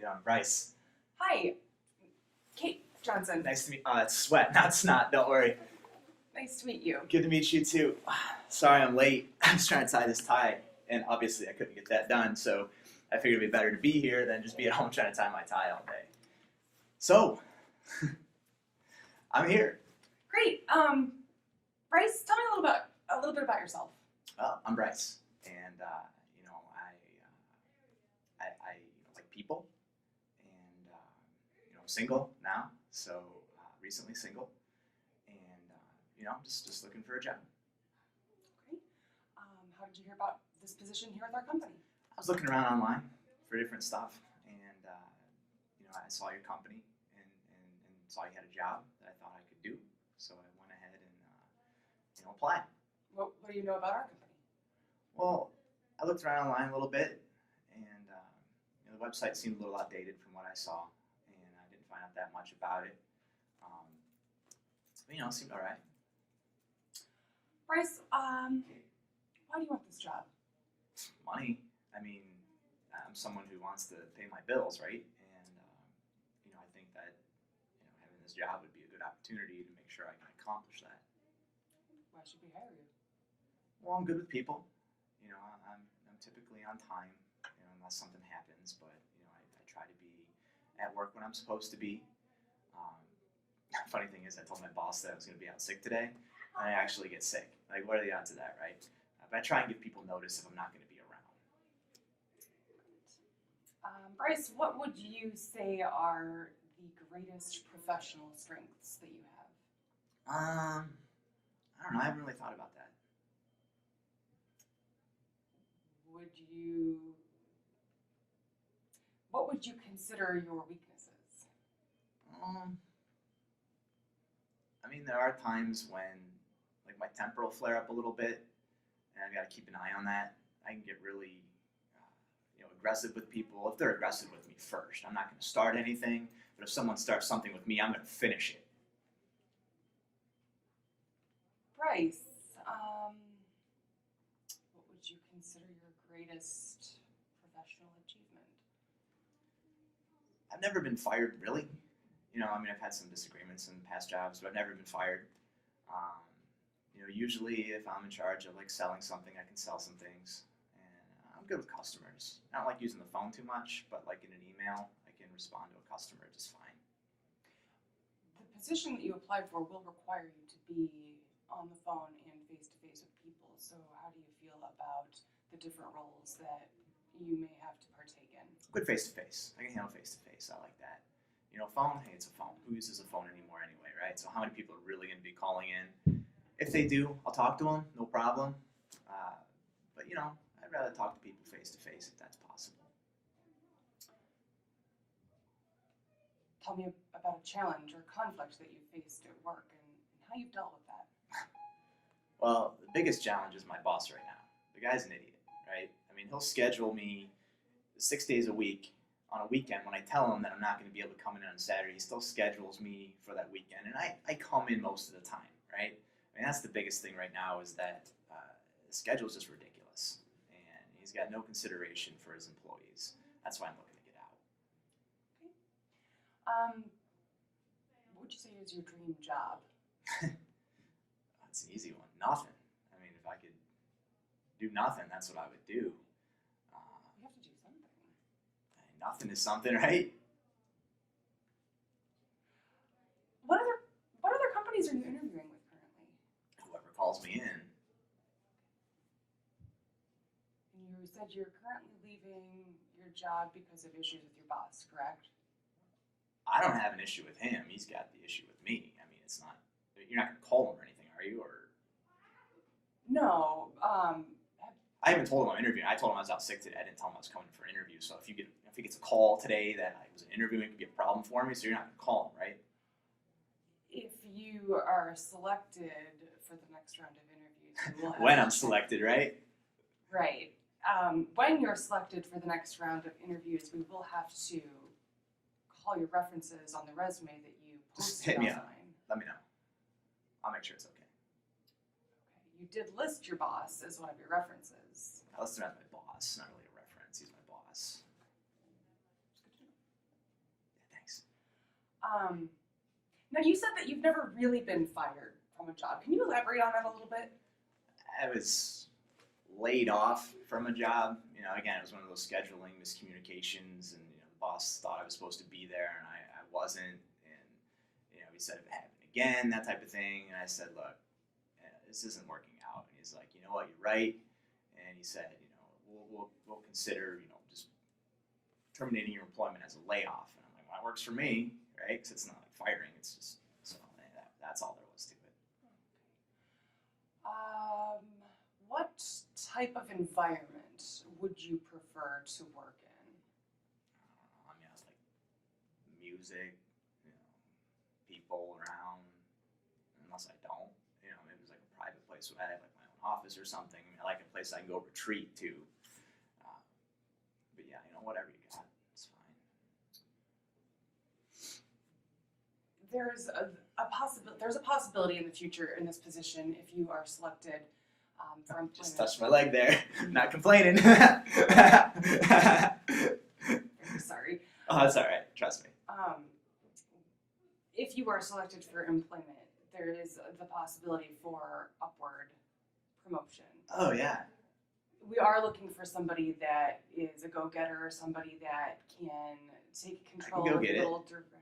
doing? Bryce. Hi, Kate Johnson. Nice to meet you. It's sweat, not snot. Don't worry. Nice to meet you. Good to meet you too. Sorry I'm late. I was trying to tie this tie, and obviously I couldn't get that done, so I figured it'd be better to be here than just be at home trying to tie my tie all day. So, I'm here. Great. Bryce, tell me a little bit about yourself. I'm Bryce, and I like people, and I'm single now, so recently single, and I'm just looking for a job. Great. How did you hear about this position here with our company? I was looking around online for different stuff, and I saw your company and saw you had a job that I thought I could do, so I went ahead and applied. What do you know about our company? Well, I looked around online a little bit, and the website seemed a little outdated from what I saw, and I didn't find out that much about it. But, it seemed all right. Bryce, why do you want this job? Money. I mean, I'm someone who wants to pay my bills, right? And I think that having this job would be a good opportunity to make sure I can accomplish that. Why should we hire you? Well, I'm good with people. I'm typically on time, unless something happens. But I try to be at work when I'm supposed to be. Funny thing is, I told my boss that I was going to be out sick today, and I actually get sick. Like, what are the odds of that, right? But I try and give people notice if I'm not going to be around. Bryce, what would you say are the greatest professional strengths that you have? I don't know. I haven't really thought about that. What would you consider your weaknesses? I mean, there are times when, like, my temper will flare up a little bit, and I've got to keep an eye on that. I can get really, aggressive with people. If they're aggressive with me first, I'm not going to start anything. But if someone starts something with me, I'm going to finish it. Bryce, what would you consider your greatest professional achievement? I've never been fired, really. I've had some disagreements in past jobs, but I've never been fired. Usually if I'm in charge of, like, selling something, I can sell some things. And I'm good with customers. I don't like using the phone too much, but, like, in an email, I can respond to a customer just fine. The position that you applied for will require you to be on the phone and face-to-face with people. So how do you feel about the different roles that you may have to partake in? Good face-to-face. I can handle face-to-face. I like that. Phone, hey, it's a phone. Who uses a phone anymore anyway, right? So how many people are really going to be calling in? If they do, I'll talk to them, no problem. But, I'd rather talk to people face-to-face if that's possible. Tell me about a challenge or conflict that you faced at work and how you've dealt with that. Well, the biggest challenge is my boss right now. The guy's an idiot, right? I mean, he'll schedule me 6 days a week on a weekend. When I tell him that I'm not going to be able to come in on Saturday, he still schedules me for that weekend. And I come in most of the time, right? I mean, that's the biggest thing right now is that the schedule is just ridiculous. And he's got no consideration for his employees. That's why I'm looking to get out. Okay. What would you say is your dream job? That's an easy one. Nothing. I mean, if I could do nothing, that's what I would do. You have to do something. Nothing is something, right? What other companies are you interviewing with currently? Whoever calls me in. And you said you're currently leaving your job because of issues with your boss, correct? I don't have an issue with him. He's got the issue with me. I mean, it's not. You're not going to call him or anything, are you? Or no. I haven't told him I'm interviewing. I told him I was out sick today. I didn't tell him I was coming for an interview. So if he gets a call today that I was interviewing, it could be a problem for me. So you're not going to call him, right? If you are selected for the next round of interviews, you will have When I'm selected, right? Right. When you're selected for the next round of interviews, we will have to call your references on the resume that you Just posted hit me online. up. Let me know. I'll make sure it's okay. Okay. You did list your boss as one of your references. I listed him as my boss, not really a reference. He's my boss. Now you said that you've never really been fired from a job. Can you elaborate on that a little bit? I was laid off from a job. Again, it was one of those scheduling miscommunications, and the boss thought I was supposed to be there, and I wasn't. And he said if it happened again, that type of thing. And I said, look, this isn't working out. And he's like, you know what, you're right. And he said, we'll consider, just terminating your employment as a layoff. And I'm like, well, that works for me, right? Because it's not like firing. It's just that's all there was to it. What type of environment would you prefer to work in? I mean, I like music, people around. Unless I don't, maybe it's like a private place where I have like my own office or something. I mean, I like a place I can go retreat to. But yeah, whatever you got, it's fine. There's a possibility in the future in this position if you are selected for employment. Just touched my leg there. Not complaining. Sorry. Oh, that's all right. Trust me. If you are selected for employment, there is the possibility for upward promotion. Oh yeah. We are looking for somebody that is a go-getter, somebody that can take control go of get a it. little direction.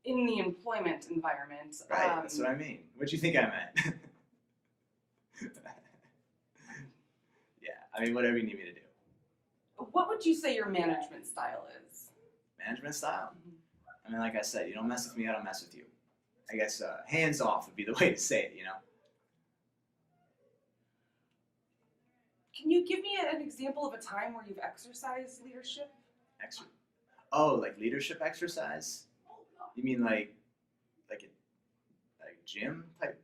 In the employment environment. Right. That's what I mean. What do you think I meant? Yeah. I mean, whatever you need me to do. What would you say your management style is? Management style. I mean, like I said, you don't mess with me, I don't mess with you. I guess hands off would be the way to say it. Can you give me an example of a time where you've exercised leadership? Like leadership exercise? You mean like gym type?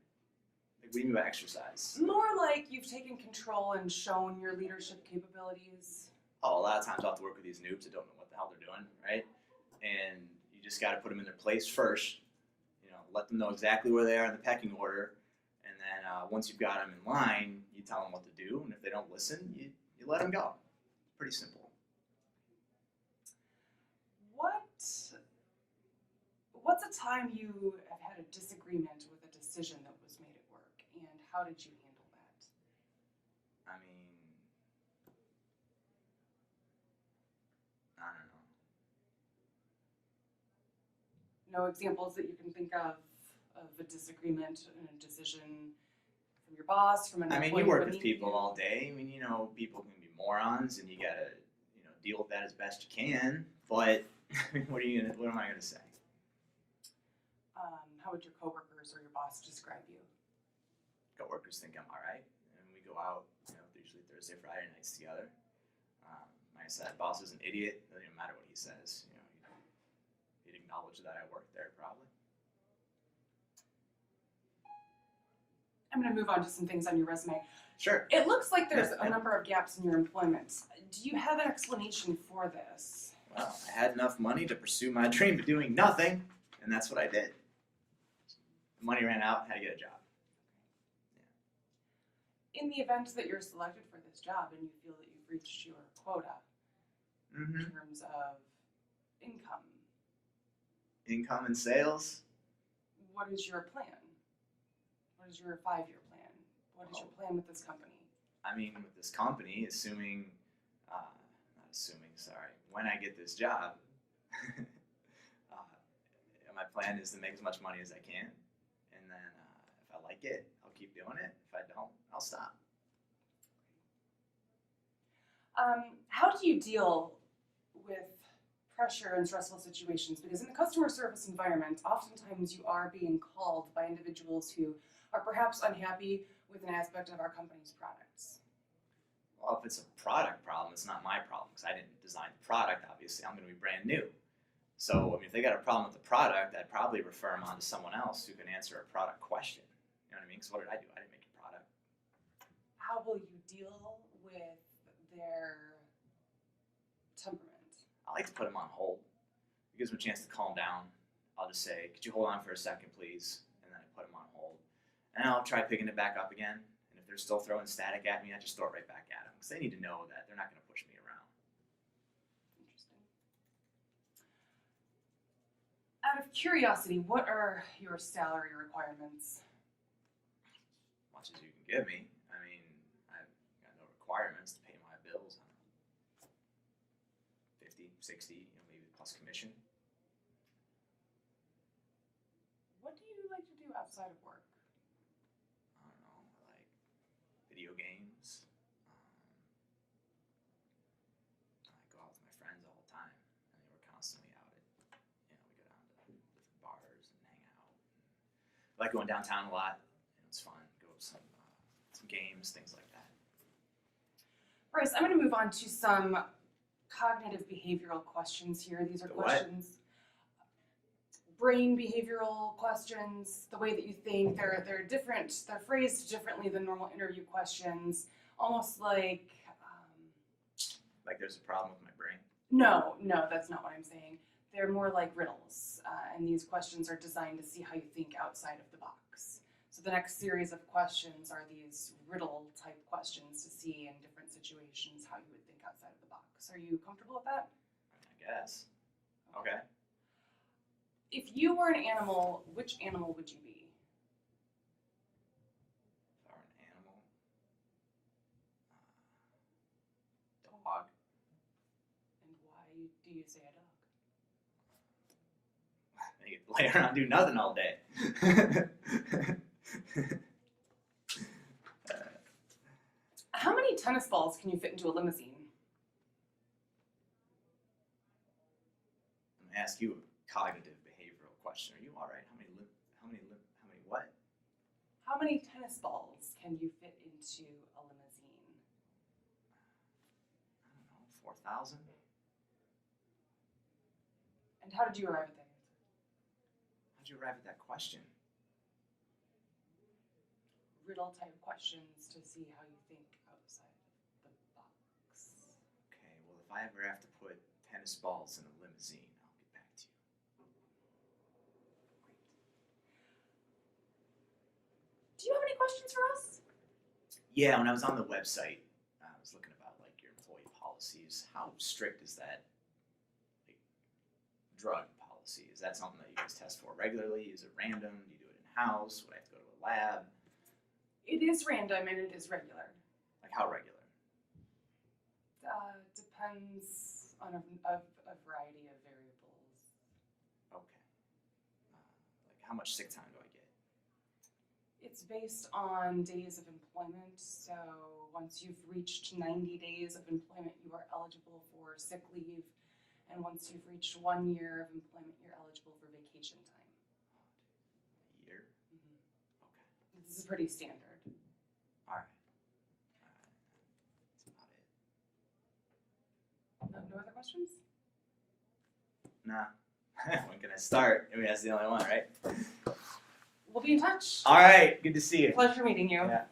Like, what do you mean by exercise? More like you've taken control and shown your leadership capabilities. Oh, a lot of times I'll have to work with these noobs that don't know what the hell they're doing, right? And you just got to put them in their place first. Let them know exactly where they are in the pecking order, and then once you've got them in line, you tell them what to do, and if they don't listen, you let them go. Pretty simple. What's a time you have had a disagreement with a decision that was made at work, and how did you handle that? I mean, I don't know. No examples that you can think of a disagreement and a decision from your boss, from an I mean, employee you work with beneath people you? all day. I mean, people can be morons, and you gotta, deal with that as best you can. But what am I gonna say? How would your coworkers or your boss describe you? Coworkers think I'm all right, and we go out, usually Thursday, Friday nights together. Like I said, boss is an idiot. It doesn't even matter what he says. He'd acknowledge that I work there probably. I'm going to move on to some things on your resume. Sure. It looks like there's Yeah. a number of gaps in your employment. Do you have an explanation for this? Well, I had enough money to pursue my dream of doing nothing, and that's what I did. The money ran out, had to get a job. In the event that you're selected for this job and you feel that you've reached your quota Mm-hmm. in terms of income, Income and sales. what is your plan? What is your 5-year plan? What is your plan with this company? I mean, with this company, when I get this job, my plan is to make as much money as I can, and then if I like it, I'll keep doing it. If I don't, I'll stop. How do you deal with pressure and stressful situations? Because in the customer service environment, oftentimes you are being called by individuals who are perhaps unhappy with an aspect of our company's products. Well, if it's a product problem, it's not my problem because I didn't design the product. Obviously, I'm going to be brand new. So, I mean, if they got a problem with the product, I'd probably refer them on to someone else who can answer a product question. You know what I mean? Because what did I do? I didn't make a product. How will you deal with their temperament? I like to put them on hold. It gives them a chance to calm down. I'll just say, could you hold on for a second, please? And then I put them on hold. And I'll try picking it back up again. And if they're still throwing static at me, I just throw it right back at them. Because they need to know that they're not going to push me around. Interesting. Out of curiosity, what are your salary requirements? As much as you can give me. I mean, I've got no requirements to pay my bills. I don't know, 50, 60, maybe plus commission. What do you like to do outside of work? I don't know, I like video games. I go out with my friends all the time. I mean, we're constantly out at, we go down to different bars and hang out. I like going downtown a lot. It's fun. Go to some games, things like that. Bryce, I'm going to move on to some cognitive behavioral questions here. These are The what? questions, brain behavioral questions, the way that you think. They're different. They're phrased differently than normal interview questions. Almost like, Like there's a problem with my brain. no, that's not what I'm saying. They're more like riddles, and these questions are designed to see how you think outside of the box. So the next series of questions are these riddle type questions to see in different situations how you would think outside of the box. Are you comfortable with that? I mean, I guess. Okay. If you were an animal, which animal would you be? If I were an animal, dog. And why do you say a dog? I get to lay around and do nothing all day. How many tennis balls can you fit into a limousine? I'm gonna ask you a cognitive behavioral question. Are you all right? How many what? How many tennis balls can you fit into a limousine? I don't know, 4,000? And how did you arrive at that answer? How'd you arrive at that question? Riddle type questions to see how you think outside the box. Okay, well, if I ever have to put tennis balls in a limousine, I'll get back to you. Do you have any questions for us? Yeah, when I was on the website, I was looking about like your employee policies. How strict is that like, drug policy? Is that something that you guys test for regularly? Is it random? Do you do it in-house? Would I have to go to a lab? It is random and it is regular. Like how regular? Depends on a variety of variables. Okay. Like how much sick time do I get? It's based on days of employment. So once you've reached 90 days of employment, you are eligible for sick leave. And once you've reached 1 year of employment, you're eligible for vacation time. A year? Mm-hmm. Okay. This is pretty standard. All right. That's about it. No other questions? Nah. When can I start? I mean, that's the only one, right? We'll be in touch. All right. Good to see you. Pleasure meeting you. Yeah.